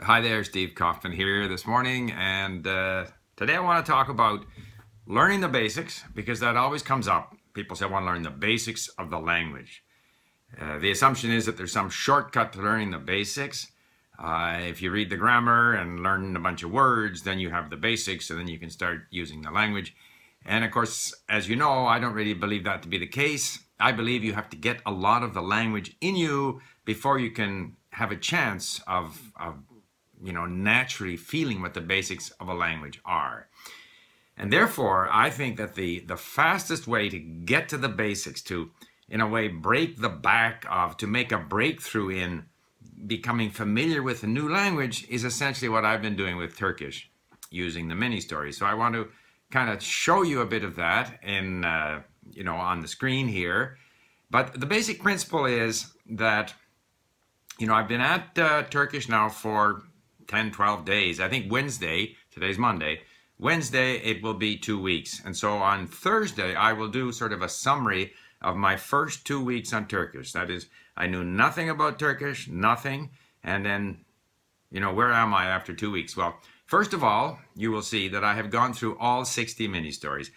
Hi there, Steve Kaufman here this morning, and today I want to talk about learning the basics, because that always comes up. People say, I want to learn the basics of the language. The assumption is that there's some shortcut to learning the basics. If you read the grammar and learn a bunch of words, then you have the basics, and then you can start using the language. And of course, as you know, I don't really believe that to be the case. I believe you have to get a lot of the language in you before you can have a chance of naturally feeling what the basics of a language are. And therefore, I think that the fastest way to get to the basics, to, in a way, break the back of, to make a breakthrough in becoming familiar with a new language, is essentially what I've been doing with Turkish, using the mini stories. So I want to kind of show you a bit of that in, on the screen here. But the basic principle is that, I've been at Turkish now for 10, 12 days. I think Wednesday, today's Monday, Wednesday it will be 2 weeks. And so on Thursday, I will do sort of a summary of my first 2 weeks on Turkish. That is, I knew nothing about Turkish, nothing. And then, where am I after 2 weeks? Well, first of all, you will see that I have gone through all 60 mini stories.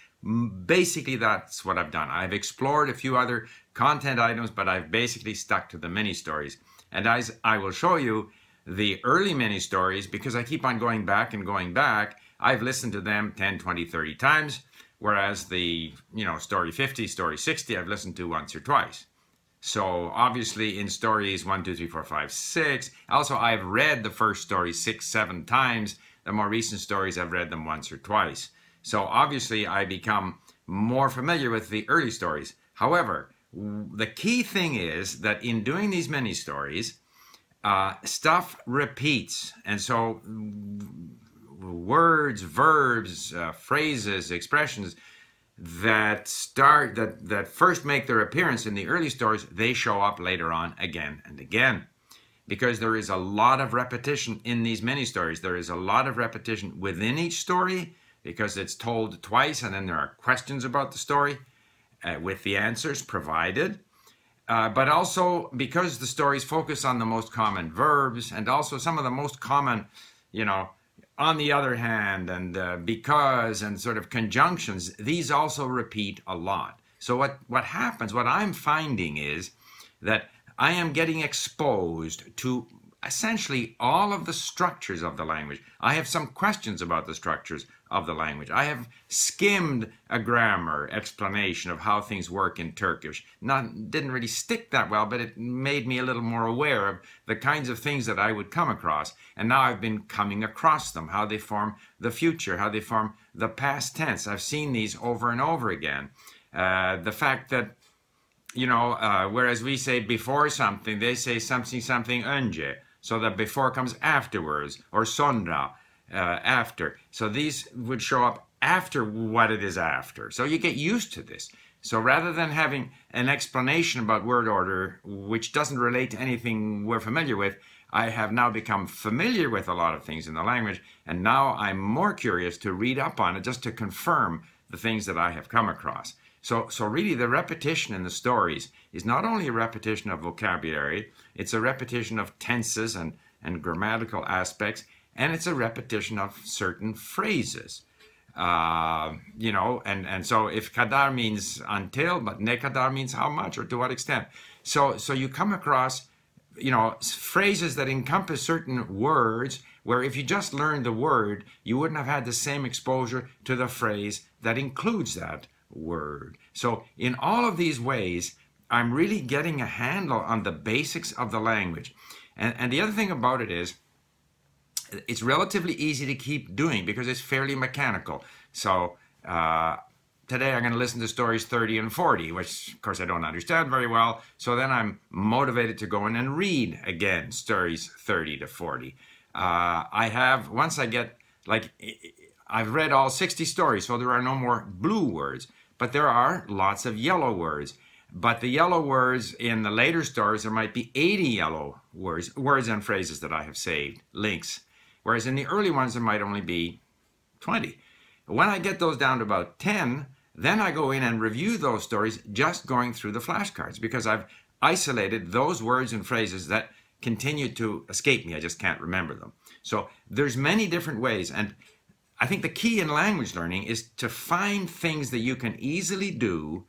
Basically, that's what I've done. I've explored a few other content items, but I've basically stuck to the mini stories. And as I will show you, the early mini stories, because I keep on going back and going back, I've listened to them 10, 20, 30 times, whereas the, story 50, story 60, I've listened to once or twice. So obviously in stories 1, 2, 3, 4, 5, 6, also I've read the first story 6, 7 times. The more recent stories, I've read them once or twice. So obviously I become more familiar with the early stories. However, the key thing is that in doing these mini stories, stuff repeats. And so words, verbs, phrases, expressions that first make their appearance in the early stories, they show up later on again and again. Because there is a lot of repetition in these mini stories. There is a lot of repetition within each story, because it's told twice, and then there are questions about the story with the answers provided. But also because the stories focus on the most common verbs, and also some of the most common, on the other hand, and because, and sort of conjunctions, these also repeat a lot. So what happens, what I'm finding is that I am getting exposed to essentially all of the structures of the language. I have some questions about the structures of the language. I have skimmed a grammar explanation of how things work in Turkish. Didn't really stick that well, but it made me a little more aware of the kinds of things that I would come across. And now I've been coming across them, how they form the future, how they form the past tense. I've seen these over and over again. The fact that, whereas we say before something, they say something önce. So that before comes afterwards, or sonra, after. So these would show up after what it is after. So you get used to this. So rather than having an explanation about word order, which doesn't relate to anything we're familiar with, I have now become familiar with a lot of things in the language, and now I'm more curious to read up on it just to confirm the things that I have come across. So really the repetition in the stories is not only a repetition of vocabulary, it's a repetition of tenses and grammatical aspects, and it's a repetition of certain phrases. And so if kadar means until, but ne kadar means how much or to what extent. So you come across, phrases that encompass certain words where if you just learned the word, you wouldn't have had the same exposure to the phrase that includes that word. So in all of these ways, I'm really getting a handle on the basics of the language. And the other thing about it is, it's relatively easy to keep doing because it's fairly mechanical. So today I'm going to listen to stories 30 and 40, which of course I don't understand very well. So then I'm motivated to go in and read again stories 30 to 40. I've read all 60 stories, so there are no more blue words, but there are lots of yellow words. But the yellow words in the later stories, there might be 80 yellow words and phrases that I have saved, links. Whereas in the early ones, there might only be 20. When I get those down to about 10, then I go in and review those stories just going through the flashcards, because I've isolated those words and phrases that continue to escape me. I just can't remember them. So there's many different ways. And I think the key in language learning is to find things that you can easily do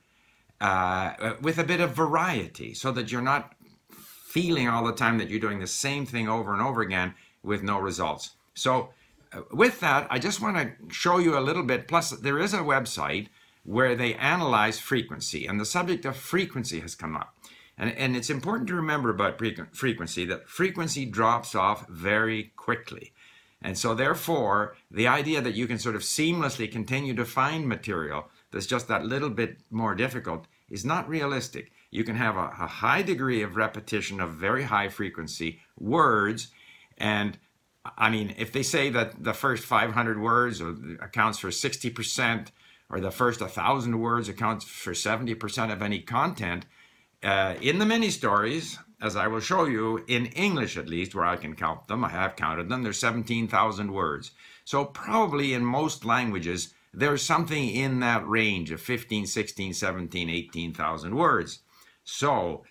with a bit of variety, so that you're not feeling all the time that you're doing the same thing over and over again with no results. So with that, I just want to show you a little bit. Plus, there is a website where they analyze frequency, and the subject of frequency has come up. And it's important to remember about frequency, that frequency drops off very quickly. And so therefore, the idea that you can sort of seamlessly continue to find material that's just that little bit more difficult is not realistic. You can have a high degree of repetition of very high frequency words. And I mean, if they say that the first 500 words accounts for 60%, or the first 1,000 words accounts for 70% of any content, in the mini stories, as I will show you, in English at least, where I can count them, I have counted them, there's 17,000 words. So probably in most languages, there's something in that range of 15, 16, 17, 18,000 words. So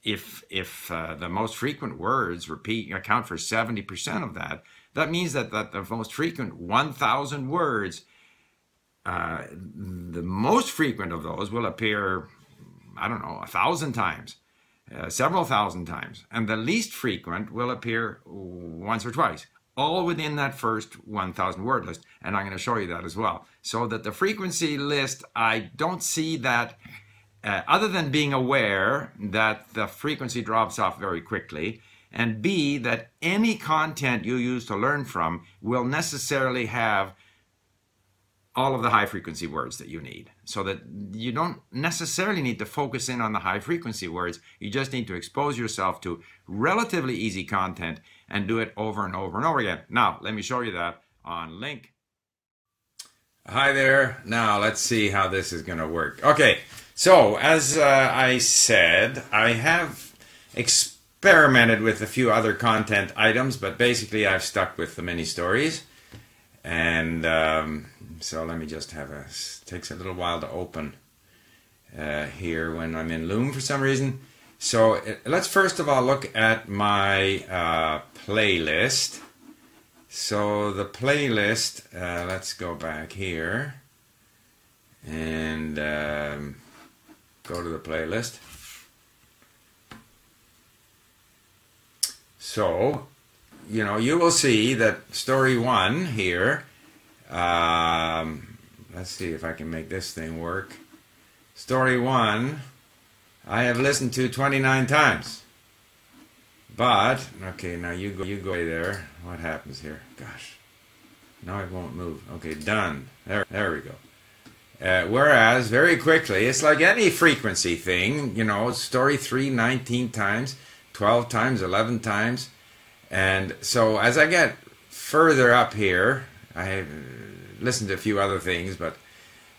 if the most frequent words account for 70% of that, that means that the most frequent 1,000 words, the most frequent of those will appear, I don't know, 1,000 times, several thousand times. And the least frequent will appear once or twice, all within that first 1,000 word list. And I'm going to show you that as well. So that the frequency list, I don't see that, other than being aware that the frequency drops off very quickly, and B, that any content you use to learn from will necessarily have all of the high frequency words that you need, so that you don't necessarily need to focus in on the high frequency words. You just need to expose yourself to relatively easy content and do it over and over and over again. Now, let me show you that on Link. Hi there. Now, let's see how this is going to work. Okay, so as I said, I have experimented with a few other content items, but basically I've stuck with the mini stories. And so let me just takes a little while to open here when I'm in Loom for some reason. So let's first of all look at my playlist. So the playlist, let's go back here and go to the playlist. So, you know, you will see that story 1 here, let's see if I can make this thing work. Story 1, I have listened to 29 times. But, okay, now you go there. What happens here? Gosh, now it won't move. Okay, done. There we go. Whereas, very quickly, it's like any frequency thing, you know, story 3, 19 times, 12 times, 11 times. And so as I get further up here, I have listened to a few other things, but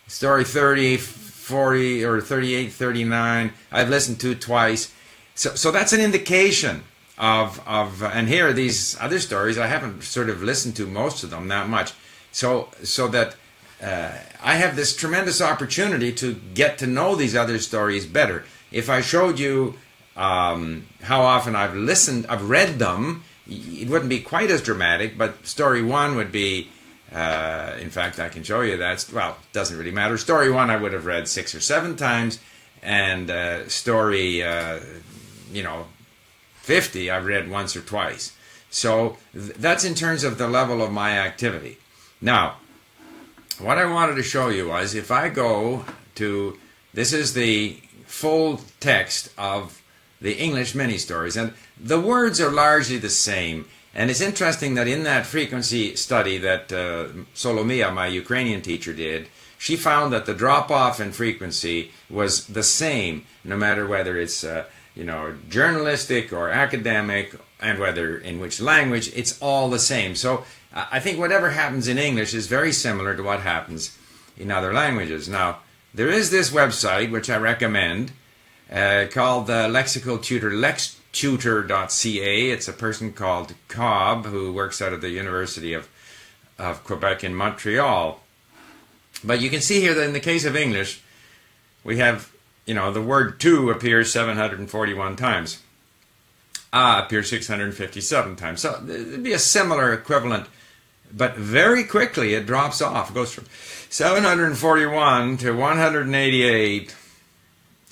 story 30, 40, or 38, 39, I've listened to twice. So that's an indication of and here are these other stories. I haven't sort of listened to most of them that much. So that I have this tremendous opportunity to get to know these other stories better. If I showed you how often I've read them, it wouldn't be quite as dramatic, but story 1 would be, in fact, I can show you that. Well, it doesn't really matter. Story 1 I would have read 6 or 7 times, and story, 50 I've read once or twice. So that's in terms of the level of my activity. Now, what I wanted to show you was, if I go to, this is the full text of the English mini stories, and the words are largely the same. And it's interesting that in that frequency study that Solomia, my Ukrainian teacher, did, she found that the drop-off in frequency was the same, no matter whether it's journalistic or academic, and whether in which language, it's all the same. So I think whatever happens in English is very similar to what happens in other languages. Now, there is this website, which I recommend, called the Lexical Tutor, lextutor.ca. It's a person called Cobb, who works out of the University of Quebec in Montreal. But you can see here that in the case of English, we have, the word to appears 741 times. appears 657 times. So it'd be a similar equivalent, but very quickly it drops off. It goes from 741 to 188,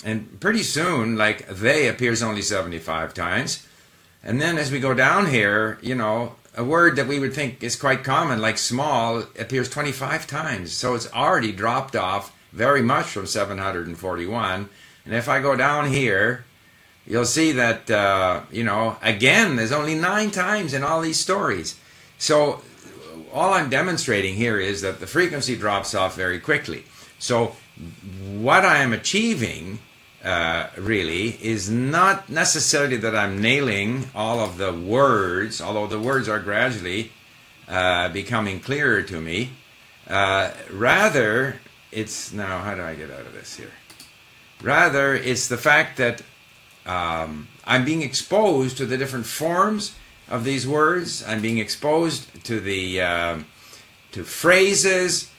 and pretty soon, like they appears only 75 times. And then as we go down here, you know, a word that we would think is quite common, like small, appears 25 times. So it's already dropped off very much from 741. And if I go down here, you'll see that, you know, again, there's only 9 times in all these stories. So all I'm demonstrating here is that the frequency drops off very quickly. So what I am achieving really is not necessarily that I'm nailing all of the words, although the words are gradually becoming clearer to me. Rather, it's, now how do I get out of this here? Rather, it's the fact that I'm being exposed to the different forms of these words. I'm being exposed to the to phrases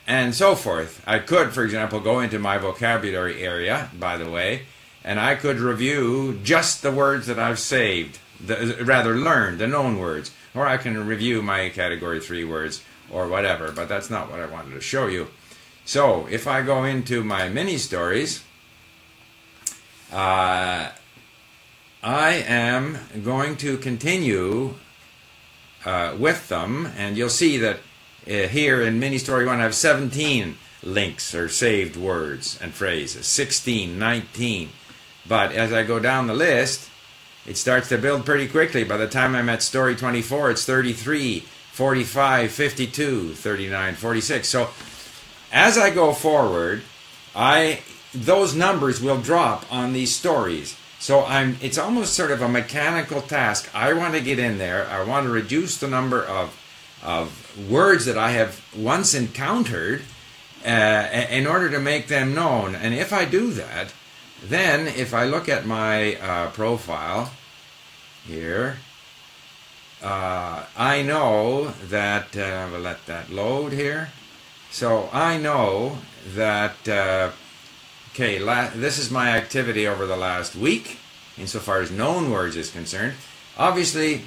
and so forth. I could, for example, go into my vocabulary area, by the way, and I could review just the words that I've saved, rather learned, the known words, or I can review my category 3 words or whatever, but that's not what I wanted to show you. So if I go into my mini stories, I am going to continue with them, and you'll see that here in mini story 1 I have 17 links or saved words and phrases, 16, 19. But as I go down the list, it starts to build pretty quickly. By the time I'm at story 24, it's 33, 45, 52, 39, 46. So as I go forward, those numbers will drop on these stories. So it's almost sort of a mechanical task. I want to get in there. I want to reduce the number of words that I have once encountered in order to make them known. And if I do that, then if I look at my profile here, I know that, we'll let that load here. So I know that, okay, this is my activity over the last week, insofar as known words is concerned. Obviously,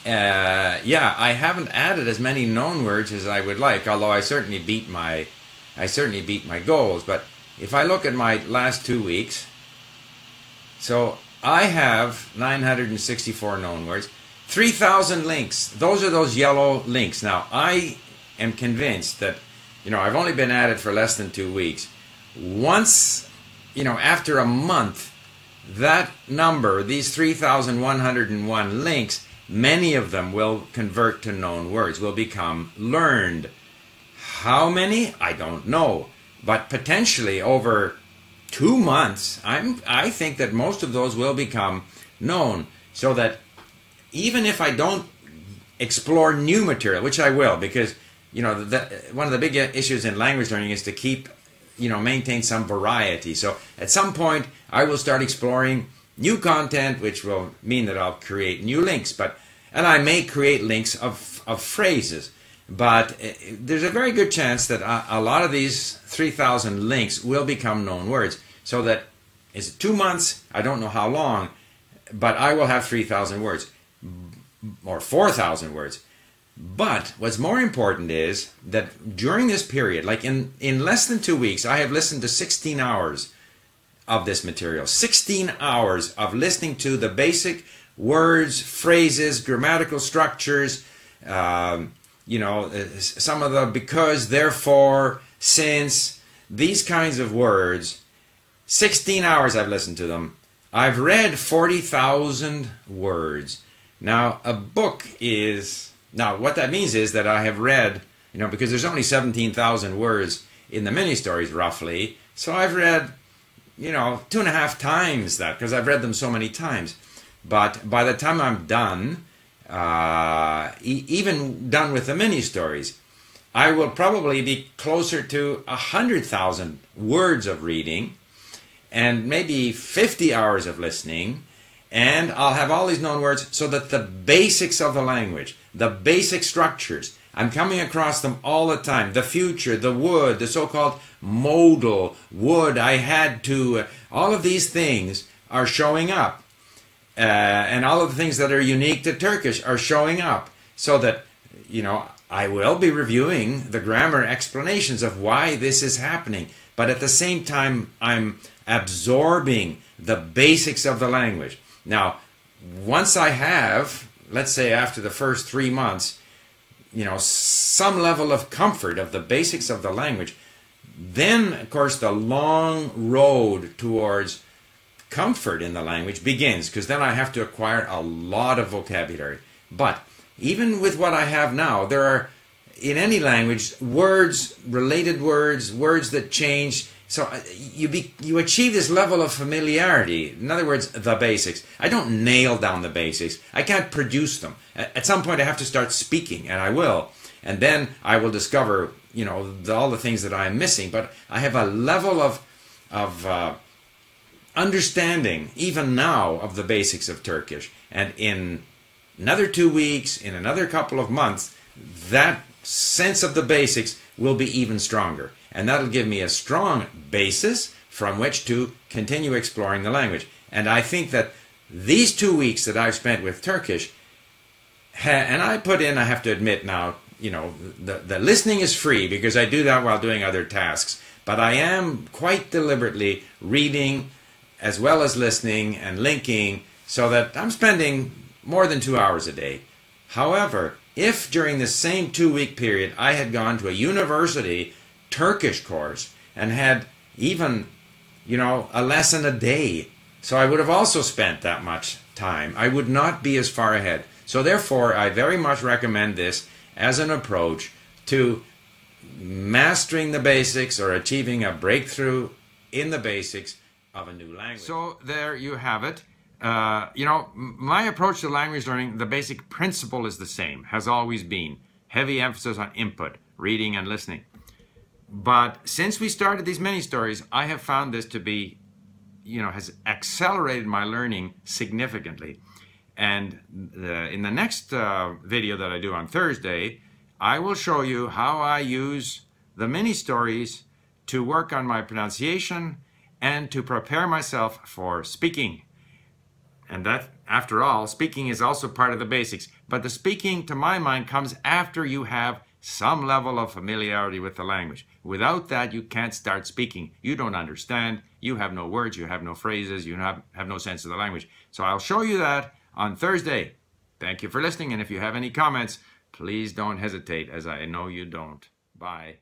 yeah, I haven't added as many known words as I would like, although I certainly beat my goals. But if I look at my last 2 weeks, so I have 964 known words, 3,000 links. Those are those yellow links. Now, I am convinced that, you know, I've only been at it for less than 2 weeks. Once, you know, after a month, that number, these 3,101 links, many of them will convert to known words, will become learned. How many? I don't know. But potentially over 2 months, I think that most of those will become known. So that even if I don't explore new material, which I will, because, you know, one of the big issues in language learning is to keep, you know, maintain some variety. So at some point, I will start exploring new content, which will mean that I'll create new links. And I may create links of phrases. But there's a very good chance that a lot of these 3,000 links will become known words. So that is 2 months, I don't know how long, but I will have 3,000 words, or 4,000 words. But what's more important is that during this period, like in less than 2 weeks, I have listened to 16 hours of this material. 16 hours of listening to the basic words, phrases, grammatical structures, you know, some of the because, therefore, since, these kinds of words. 16 hours I've listened to them. I've read 40,000 words. Now, a book is... Now, what that means is that I have read, you know, because there's only 17,000 words in the mini-stories, roughly. So I've read, you know, 2.5 times that, because I've read them so many times. But by the time I'm done, even done with the mini-stories, I will probably be closer to 100,000 words of reading and maybe 50 hours of listening, and I'll have all these known words so that the basics of the language, the basic structures, I'm coming across them all the time. The future, the would, the so-called modal, would, I had to, all of these things are showing up. and all of the things that are unique to Turkish are showing up, so that, I will be reviewing the grammar explanations of why this is happening, but at the same time I'm absorbing the basics of the language. Now, once I have, let's say after the first 3 months, some level of comfort of the basics of the language, then of course the long road towards comfort in the language begins, because then I have to acquire a lot of vocabulary. But even with what I have now, there are, in any language, words, related words, words that change. So you achieve this level of familiarity. In other words, the basics. I don't nail down the basics. I can't produce them. At some point I have to start speaking, and I will. And then I will discover, all the things that I am missing. But I have a level of understanding, even now, of the basics of Turkish. And in another 2 weeks, in another couple of months, that sense of the basics will be even stronger. And that'll give me a strong basis from which to continue exploring the language. And I think that these 2 weeks that I've spent with Turkish, and I put in, I have to admit now, the listening is free because I do that while doing other tasks. But I am quite deliberately reading as well as listening and linking, so that I'm spending more than 2 hours a day. However, if during the same 2-week period I had gone to a university Turkish course and had even, a lesson a day, so I would have also spent that much time, I would not be as far ahead. So therefore, I very much recommend this as an approach to mastering the basics or achieving a breakthrough in the basics of a new language. So there you have it. My approach to language learning, the basic principle is the same, has always been. Heavy emphasis on input, reading and listening. But since we started these mini stories, I have found this to be, has accelerated my learning significantly. And in the next video that I do on Thursday, I will show you how I use the mini stories to work on my pronunciation and to prepare myself for speaking. And that, after all, speaking is also part of the basics. But the speaking, to my mind, comes after you have some level of familiarity with the language. Without that, you can't start speaking. You don't understand. You have no words. You have no phrases. You have no sense of the language. So I'll show you that on Thursday. Thank you for listening. And if you have any comments, please don't hesitate, as I know you don't. Bye.